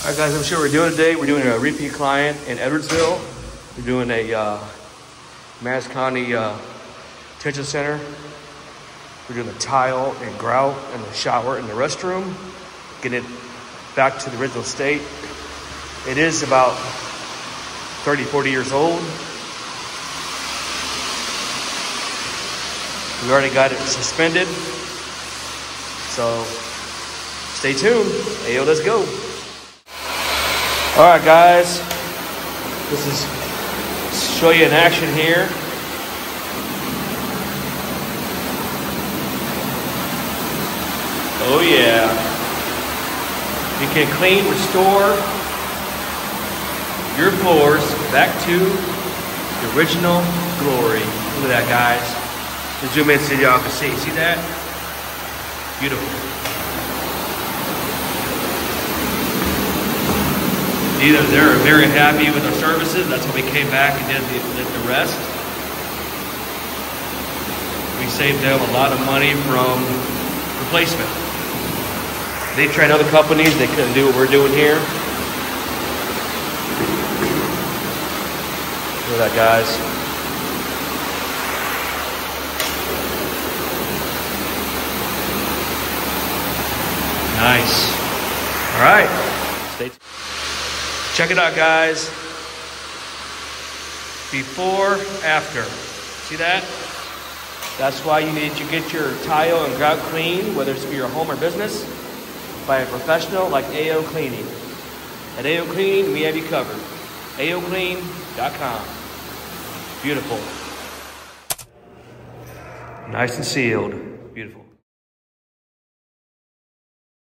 All right, guys, I'm sure we're doing today. We're doing a repeat client in Edwardsville. We're doing a Madison County detention center. We're doing the tile and grout and the shower and the restroom, getting it back to the original state. It is about 30, 40 years old. We already got it suspended. So stay tuned. Hey, yo, let's go. All right, guys, this is show you in action here. Oh yeah, you can clean, restore your floors back to the original glory. Look at that, guys. Let's zoom in so y'all can see. See that? Beautiful. Either they're very happy with our services, that's why we came back and did the rest. We saved them a lot of money from replacement. They tried other companies, they couldn't do what we're doing here. Look at that, guys. Nice. All right. Stay tuned. Check it out, guys. Before, after. See that? That's why you need to get your tile and grout clean, whether it's for your home or business, by a professional like AO Cleaning. At AO Cleaning, we have you covered. 𝐬𝐮𝐬𝐜𝐫𝐞. Beautiful. Nice and sealed. Beautiful.